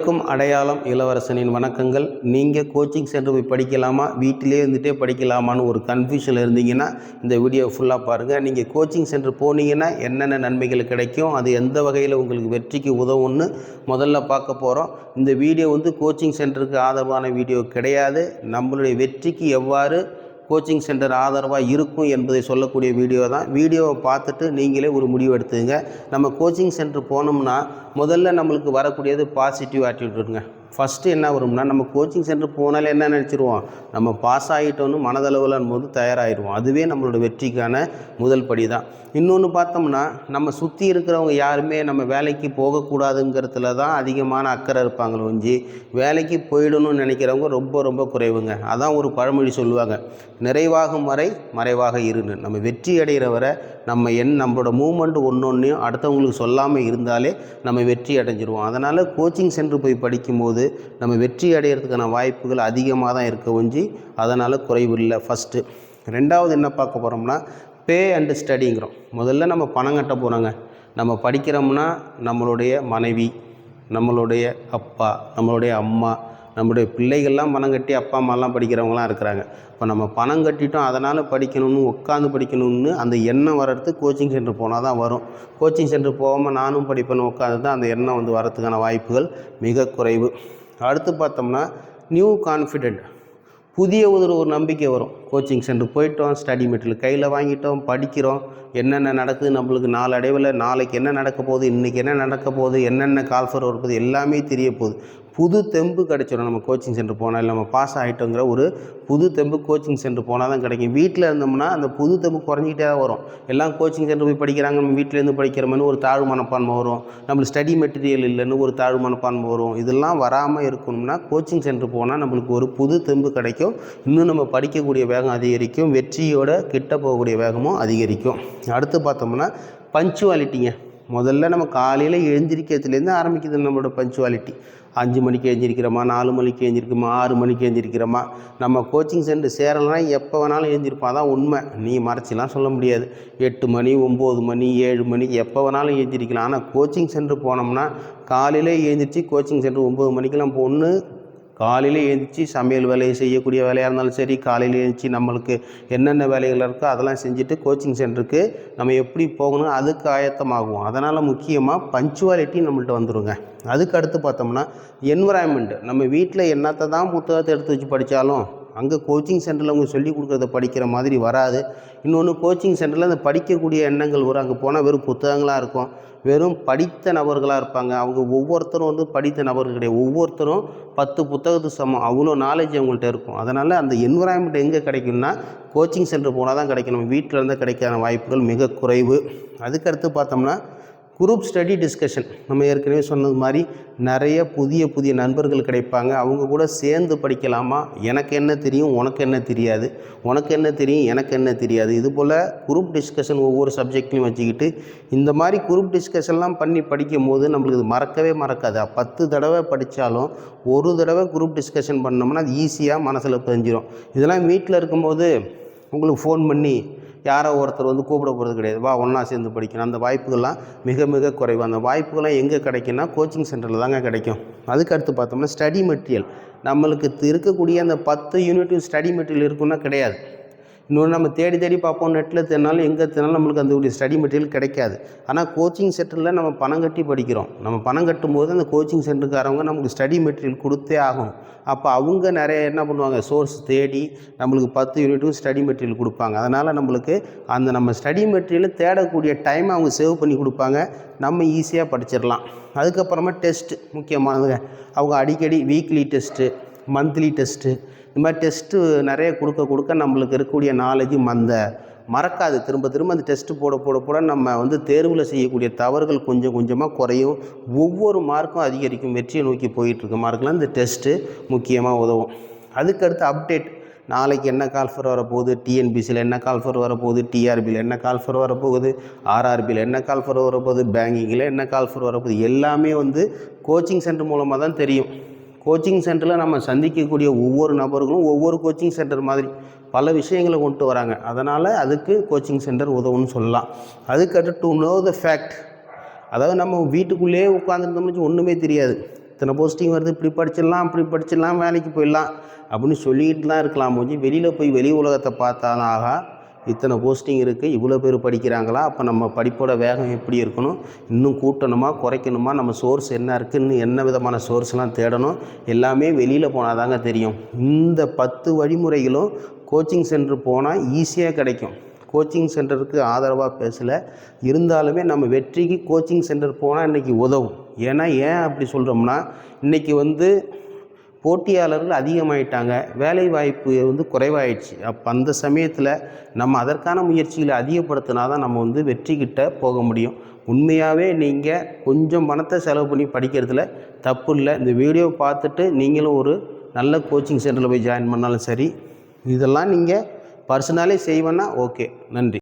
அடையாளம் இளவரசனின் வணக்கங்கள். நீங்கள் கோச்சிங் சென்டர் போய் படிக்கலாமா, வீட்டிலே இருந்துகிட்டே படிக்கலாமான்னு ஒரு கன்ஃபியூஷனில் இருந்தீங்கன்னா இந்த வீடியோ ஃபுல்லாக பாருங்கள். நீங்கள் கோச்சிங் சென்டர் போனீங்கன்னா என்னென்ன நன்மைகள் கிடைக்கும், அது எந்த வகையில் உங்களுக்கு வெற்றிக்கு உதவும்னு முதல்ல பார்க்க போகிறோம். இந்த வீடியோ கோச்சிங் சென்டருக்கு ஆதரவான வீடியோ கிடையாது. நம்மளுடைய வெற்றிக்கு எவ்வாறு கோச்சிங் சென்டர் ஆதரவாக இருக்கும் என்பதை சொல்லக்கூடிய வீடியோ தான். வீடியோவை பார்த்துட்டு நீங்களே ஒரு முடிவு எடுத்துங்க. நம்ம கோச்சிங் சென்டர் போனோம்னா முதல்ல நம்மளுக்கு வரக்கூடியது பாசிட்டிவ் ஆட்டிடியூடுங்க. ஃபஸ்ட்டு என்ன வரும்னா, நம்ம கோச்சிங் சென்டர் போனாலே என்ன நினச்சிருவோம், நம்ம பாஸ் ஆகிட்டோன்னு மனதளவில் போது தயாராகிடுவோம். அதுவே நம்மளோட வெற்றிக்கான முதல் படி தான். இன்னொன்று பார்த்தோம்னா, நம்ம சுற்றி இருக்கிறவங்க யாருமே நம்ம வேலைக்கு போகக்கூடாதுங்கிறதுல தான் அதிகமான அக்கறை இருப்பாங்களோ ஒழிஞ்சு வேலைக்கு போயிடணும்னு நினைக்கிறவங்க ரொம்ப ரொம்ப குறைவுங்க. அதான் ஒரு பழமொழி சொல்லுவாங்க, நிறைவாகும் வரை மறைவாக இருன்னு. நம்ம வெற்றி அடைகிற வரை நம்மளோட மூமெண்ட் ஒன்றொன்றையும் அடுத்தவங்களுக்கு சொல்லாமல் இருந்தாலே நம்ம வெற்றி அடைஞ்சிருவோம். அதனால் கோச்சிங் சென்டர் போய் படிக்கும்போது நம்ம வெற்றி அடைகிறதுக்கான வாய்ப்புகள் அதிகமாக தான் இருக்க ஒழிஞ்சு அதனால் குறைவில்லை. ஃபஸ்ட்டு. ரெண்டாவது என்ன பார்க்க போகிறோம்னா, பே அண்டு ஸ்டடிங்கிறோம். முதல்ல நம்ம பணம் கட்ட போகிறோங்க. நம்ம படிக்கிறோம்னா நம்மளுடைய மனைவி, நம்மளுடைய அப்பா, நம்மளுடைய அம்மா, நம்மளுடைய பிள்ளைகள்லாம் பணம் கட்டி அப்பா அம்மாலாம் படிக்கிறவங்களாம் இருக்கிறாங்க. இப்போ நம்ம பணம் கட்டிட்டோம், அதனால் படிக்கணும்னு உட்காந்து படிக்கணும்னு அந்த எண்ணம் வர்றதுக்கு கோச்சிங் சென்டர் போனால் தான் வரும். கோச்சிங் சென்டர் போகாமல் நானும் படிப்பேன்னு உட்காந்து தான் அந்த எண்ணம் வரதுக்கான வாய்ப்புகள் மிக குறைவு. அடுத்து பார்த்தோம்னா, நியூ கான்ஃபிடென்ட், புதிய ஒரு நம்பிக்கை வரும். கோச்சிங் சென்டர் போயிட்டோம், ஸ்டடி மெட்டீரியல் கையில் வாங்கிட்டோம், படிக்கிறோம், என்னென்ன நடக்குது, நம்மளுக்கு நாளடைவில் நாளைக்கு என்ன நடக்க போகுது, இன்றைக்கி என்ன நடக்க போகுது, என்னென்ன கால்ஃபர் வரப்போகுது எல்லாமே தெரிய போகுது. புது தெம்பு கிடைச்சிடும். நம்ம கோச்சிங் சென்டர் போனால் நம்ம பாஸ் ஆகிட்டோங்கிற ஒரு புது தெம்பு கோச்சிங் சென்டர் போனால் தான் கிடைக்கும். வீட்டில் இருந்தோம்னா அந்த புது தெம்பு குறைஞ்சிக்கிட்டே தான் வரும். எல்லாம் கோச்சிங் சென்டர் போய் படிக்கிறாங்க, நம்ம வீட்டிலேருந்து படிக்கிறோம்னு ஒரு தாழ்வு மனப்பான்மை வரும். நம்மளுக்கு ஸ்டடி மெட்டீரியல் இல்லைன்னு ஒரு தாழ்வு மனப்பான்மை வரும். இதெல்லாம் வராமல் இருக்கணும்னா கோச்சிங் சென்டர் போனால் நம்மளுக்கு ஒரு புது தெம்பு கிடைக்கும். இன்னும் நம்ம படிக்கக்கூடிய வேகம் அதிகரிக்கும், வெற்றியோட கிட்ட போகக்கூடிய வேகமும் அதிகரிக்கும். அடுத்து பார்த்தோம்னா பஞ்சுவாலிட்டிங்க. முதல்ல நம்ம காலையில் எழுந்திரிக்கிறதுலேருந்து ஆரம்பிக்குது நம்மளோட பஞ்சுவாலிட்டி. 5 மணிக்கு எழுந்திரிக்கிறோமா, 4 மணிக்கு எழுந்திரிக்கிறோமா, 6 மணிக்கு எழுந்திரிக்கிறோமா. நம்ம கோச்சிங் சென்டர் சேரலைனா எப்போ வேணாலும் எழுந்திருப்போம். அதான் உண்மை, நீ மறைச்சிலாம் சொல்ல முடியாது. 8 மணி, 9 மணி, 7 மணி எப்போ வேணாலும் எழுந்திரிக்கலாம். ஆனால் கோச்சிங் சென்டர் போனோம்னா காலையிலே எழுந்திரிச்சு கோச்சிங் சென்டர் 9 மணிக்கெலாம் போகணுன்னு காலையில் எழுந்திரிச்சி சமையல் வேலையை செய்யக்கூடிய வேலையாக இருந்தாலும் சரி, காலையில் எழுந்திரிச்சி நம்மளுக்கு என்னென்ன வேலைகள் இருக்கோ அதெல்லாம் செஞ்சுட்டு கோச்சிங் சென்டருக்கு நம்ம எப்படி போகணும் அதுக்கு ஆயத்தமாகுவோம். அதனால் முக்கியமாக பஞ்சுவாலிட்டி நம்மள்ட்ட வந்துடுங்க. அதுக்கு அடுத்து பார்த்தோம்னா என்விரான்மெண்ட். நம்ம வீட்டில் என்னத்தை தான் புத்தகத்தை எடுத்து வச்சு படித்தாலும் அங்கே கோச்சிங் சென்டரில் அவங்க சொல்லிக் கொடுக்குறத படிக்கிற மாதிரி வராது. இன்னொன்று, கோச்சிங் சென்டரில் அந்த படிக்கக்கூடிய எண்ணங்கள் வரும். அங்கே போனால் வெறும் புத்தகங்களாக இருக்கும், வெறும் படித்த நபர்களாக இருப்பாங்க. அவங்க ஒவ்வொருத்தரும் படித்த நபர்கள் கிடையாது. ஒவ்வொருத்தரும் 10 புத்தகத்துக்கு சமம், அவ்வளோ நாலேஜ் அவங்கள்ட்ட இருக்கும். அதனால் அந்த என்விரான்மெண்ட் எங்கே கிடைக்கும்னா கோச்சிங் சென்டர் போனால் தான் கிடைக்கும். நம்ம வீட்டில் இருந்தால் கிடைக்காத வாய்ப்புகள் மிக குறைவு. அதுக்கடுத்து பார்த்தோம்னா குரூப் ஸ்டடி டிஸ்கஷன். நம்ம ஏற்கனவே சொன்னது மாதிரி நிறைய புதிய நண்பர்கள் கிடைப்பாங்க. அவங்க கூட சேர்ந்து படிக்கலாமா, எனக்கு என்ன தெரியும் உனக்கு என்ன தெரியாது, உனக்கு என்ன தெரியும் எனக்கு என்ன தெரியாது, இது போல் குரூப் டிஸ்கஷன் ஒவ்வொரு சப்ஜெக்ட்லையும் வச்சுக்கிட்டு இந்த மாதிரி குரூப் டிஸ்கஷன்லாம் பண்ணி படிக்கும் போது நம்மளுக்கு இது மறக்கவே மறக்காது. 10 தடவை படித்தாலும் ஒரு தடவை குரூப் டிஸ்கஷன் பண்ணோம்னா அது ஈஸியாக மனசில் பதிஞ்சிடும். இதெல்லாம் வீட்டில் இருக்கும்போது உங்களுக்கு ஃபோன் பண்ணி யாரோ ஒருத்தர் கூப்பிட போகிறது கிடையாது, வா ஒன்றா சேர்ந்து படிக்கணும். அந்த வாய்ப்புகள்லாம் மிக மிக குறைவு. அந்த வாய்ப்புகள்லாம் எங்கே கிடைக்குன்னா கோச்சிங் சென்டரில் தாங்க கிடைக்கும். அதுக்கடுத்து பார்த்தோம்னா ஸ்டடி மெட்டீரியல். நம்மளுக்கு இருக்கக்கூடிய அந்த 10 யூனிட் ஸ்டடி மெட்டீரியல் இருக்குன்னா கிடையாது. இன்னொன்று, நம்ம தேடி பார்ப்போம், நெட்டில் தேடினாலும் எங்கே தேடினாலும் நம்மளுக்கு அந்த ஸ்டடி மெட்டீரியல் கிடைக்காது. ஆனால் கோச்சிங் சென்டரில் நம்ம பணம் கட்டி படிக்கிறோம். நம்ம பணம் கட்டும்போது அந்த கோச்சிங் சென்டருக்காரவங்க நமக்கு ஸ்டடி மெட்டீரியல் கொடுத்தே ஆகும். அப்போ அவங்க நிறைய என்ன பண்ணுவாங்க, சோர்ஸ் தேடி நம்மளுக்கு 10 யூனிட்டும் ஸ்டடி மெட்டீரியல் கொடுப்பாங்க. அதனால் நம்மளுக்கு நம்ம ஸ்டடி மெட்டீரியல் தேடக்கூடிய டைமை அவங்க சேவ் பண்ணி கொடுப்பாங்க, நம்ம ஈஸியாக படிச்சிடலாம். அதுக்கப்புறமா டெஸ்ட்டு முக்கியமானதுங்க. அவங்க அடிக்கடி வீக்லி டெஸ்ட்டு, மந்த்லி டெஸ்ட்டு, இந்த மாதிரி டெஸ்ட்டு நிறைய கொடுக்க நம்மளுக்கு இருக்கக்கூடிய நாலேஜ் மறக்காது. திரும்ப அந்த டெஸ்ட்டு போட நம்ம தேர்வில் செய்யக்கூடிய தவறுகள் கொஞ்சம் கொஞ்சமாக குறையும். ஒவ்வொரு மார்க்கும் அதிகரிக்கும். வெற்றியை நோக்கி போயிட்டுருக்க மார்க்கெலாம் இந்த டெஸ்ட்டு முக்கியமாக உதவும். அதுக்கடுத்து அப்டேட். நாளைக்கு என்ன கால்ஃபர் வரப்போகுது, டிஎன்பிசியில் என்ன கால்ஃபர் வரப்போகுது, டிஆர்பியில் என்ன கால்ஃபர் வரப்போகுது, ஆர்ஆர்பியில் என்ன கால்ஃபர் வரப்போகுது, பேங்கிங்கில் என்ன கால்ஃபர் வரப்போகுது, எல்லாமே கோச்சிங் சென்டர் மூலமாக தான் தெரியும். கோச்சிங் சென்டரில் நம்ம சந்திக்கக்கூடிய ஒவ்வொரு நபர்களும் ஒவ்வொரு கோச்சிங் சென்டர் மாதிரி பல விஷயங்களை கொண்டு வராங்க. அதனால் அதுக்கு கோச்சிங் சென்டர் உதவுன்னு சொல்லலாம். அதுக்கடுத்து டு நோ த ஃபேக்ட். அதாவது நம்ம வீட்டுக்குள்ளேயே உட்காந்துருந்தோம்னு ஒன்றுமே தெரியாது. இத்தனை போஸ்டிங் வருது, இப்படி படிச்சிடலாம், அப்படி படிச்சிடலாம், வேலைக்கு போயிடலாம் அப்படின்னு சொல்லிக்கிட்டு தான் இருக்கலாம். கொஞ்சம் வெளியில் போய் வெளி உலகத்தை பார்த்தாலும் ஆகா இத்தனை போஸ்டிங் இருக்குது, இவ்வளோ பேர் படிக்கிறாங்களா, அப்போ நம்ம படிப்போட வேகம் எப்படி இருக்கணும், இன்னும் கூட்டணுமா குறைக்கணுமா, நம்ம சோர்ஸ் என்ன இருக்குது, இன்னும் என்ன விதமான சோர்ஸ்லாம் தேடணும், எல்லாமே வெளியில் போனால் தாங்க தெரியும். இந்த 10 வழிமுறைகளும் கோச்சிங் சென்டர் போனால் ஈஸியாக கிடைக்கும். கோச்சிங் சென்டருக்கு ஆதரவாக பேசலை, இருந்தாலுமே நம்ம வெற்றிக்கு கோச்சிங் சென்டர் போனால் இன்றைக்கி உதவும். ஏன் அப்படி சொல்கிறோம்னா, இன்றைக்கி போட்டியாளர்கள் அதிகமாயிட்டாங்க, வேலை வாய்ப்பு குறைவாயிடுச்சு. அப்போ அந்த சமயத்தில் நம்ம அதற்கான முயற்சிகளை அதிகப்படுத்தினா தான் நம்ம வெற்றிக்கிட்ட போக முடியும். உண்மையாகவே நீங்கள் கொஞ்சம் பணத்தை செலவு பண்ணி படிக்கிறதுல தப்பு இல்லை. இந்த வீடியோ பார்த்துட்டு நீங்களும் ஒரு நல்ல கோச்சிங் சென்டரில் போய் ஜாயின் பண்ணாலும் சரி, இதெல்லாம் நீங்கள் பர்சனலே செய்வேன்னா ஓகே. நன்றி.